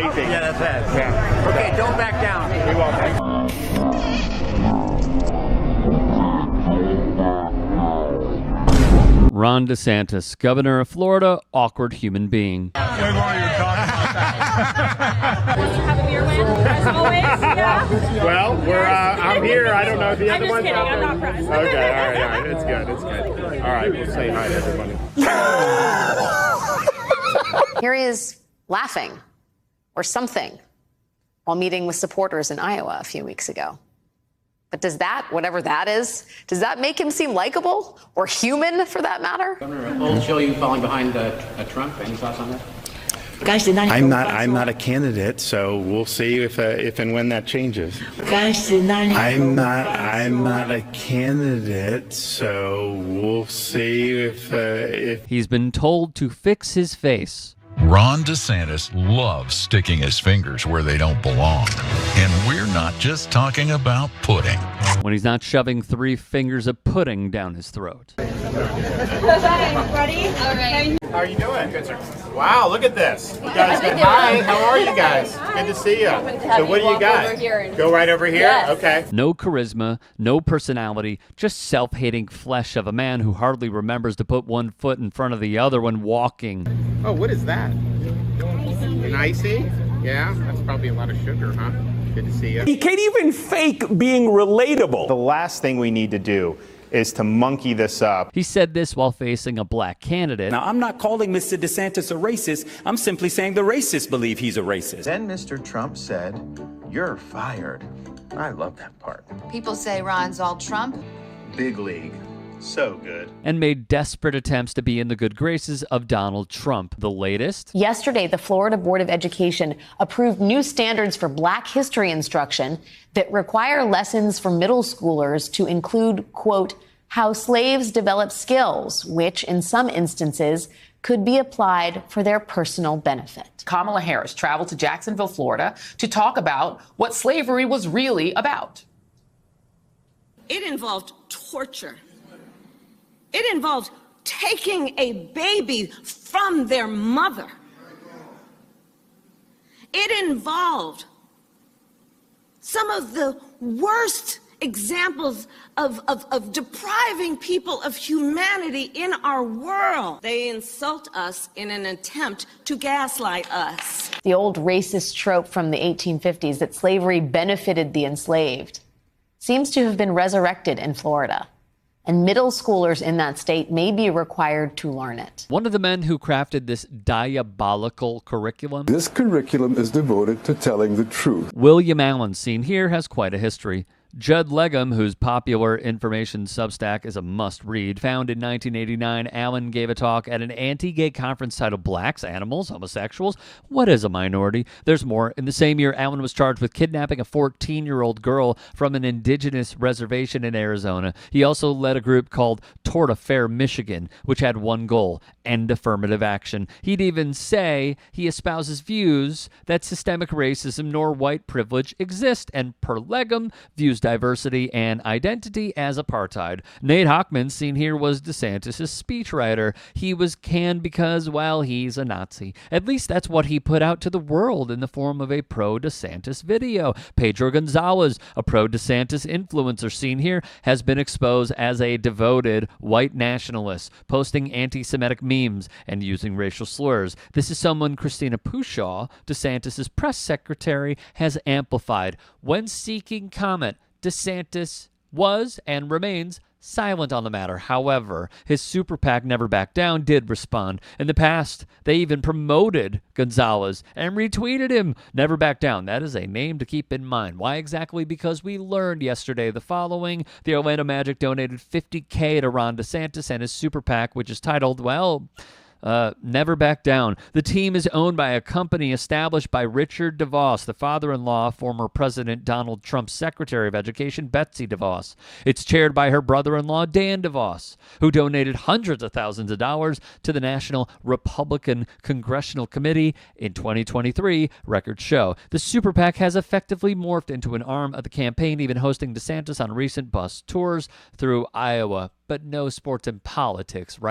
crazy. Yeah, that's it. Yeah. Okay, don't back down. We won't. Ron DeSantis, governor of Florida, awkward human being. Want to have a beer with, as always? Yeah. Well, I'm here. I don't know if the other one's kidding. out I'm there. not pressed. Okay, all right. It's good. All right, we'll say hi to everybody. Here he is laughing or something while meeting with supporters in Iowa a few weeks ago. But does that, whatever that is, does that make him seem likable or human for that matter? Governor, old show you falling behind Trump. Any thoughts on that? Guys, I'm not a candidate, so we'll see if and when that changes. Guys, I'm not a candidate, so we'll see if He's been told to fix his face. Ron DeSantis loves sticking his fingers where they don't belong. And we're not just talking about pudding. When he's not shoving 3 fingers of pudding down his throat. Ready? All right. How are you doing? Good, sir. Wow, look at this. You guys said hi. How are you guys? Good to see you. So what do you got? Go right over here? Yes. Okay. No charisma, no personality, just self-hating flesh of a man who hardly remembers to put one foot in front of the other when walking. Oh, what is that? An icy? Yeah, that's probably a lot of sugar, huh? Good to see you. He can't even fake being relatable. The last thing we need to do is to monkey this up. He said this while facing a black candidate. Now, I'm not calling Mr. DeSantis a racist. I'm simply saying the racists believe he's a racist. Then Mr. Trump said, "You're fired." I love that part. People say Ron's all Trump. Big league. So good. And made desperate attempts to be in the good graces of Donald Trump. The latest? Yesterday, the Florida Board of Education approved new standards for Black history instruction that require lessons for middle schoolers to include, quote, how slaves develop skills, which in some instances could be applied for their personal benefit. Kamala Harris traveled to Jacksonville, Florida to talk about what slavery was really about. It involved torture. It involved taking a baby from their mother. It involved some of the worst examples of depriving people of humanity in our world. They insult us in an attempt to gaslight us. The old racist trope from the 1850s that slavery benefited the enslaved seems to have been resurrected in Florida. And middle schoolers in that state may be required to learn it. One of the men who crafted this diabolical curriculum. This curriculum is devoted to telling the truth. William Allen, seen here, has quite a history. Judd Legum, whose popular information Substack is a must-read, found in 1989, Allen gave a talk at an anti-gay conference titled Blacks, Animals, Homosexuals. What is a minority? There's more. In the same year, Allen was charged with kidnapping a 14-year-old girl from an indigenous reservation in Arizona. He also led a group called Toward a Fair Michigan, which had one goal: end affirmative action. He'd even say he espouses views that systemic racism nor white privilege exist, and per Legum, views diversity and identity as apartheid. Nate Hochman, seen here, was DeSantis' speechwriter. He was canned because, well, he's a Nazi. At least that's what he put out to the world in the form of a pro-DeSantis video. Pedro Gonzalez, a pro-DeSantis influencer seen here, has been exposed as a devoted white nationalist, posting anti-Semitic memes and using racial slurs. This is someone Christina Pushaw, DeSantis' press secretary, has amplified. When seeking comment, DeSantis was and remains silent on the matter. However, his super PAC Never Back Down did respond. In the past, they even promoted Gonzalez and retweeted him. Never Back Down. That is a name to keep in mind. Why exactly? Because we learned yesterday the following. The Orlando Magic donated $50K to Ron DeSantis and his super PAC, which is titled, well, Never Back Down. The team is owned by a company established by Richard DeVos, the father-in-law of former President Donald Trump's Secretary of Education, Betsy DeVos. It's chaired by her brother-in-law, Dan DeVos, who donated hundreds of thousands of dollars to the National Republican Congressional Committee in 2023, records show. The super PAC has effectively morphed into an arm of the campaign, even hosting DeSantis on recent bus tours through Iowa. But no sports and politics, right?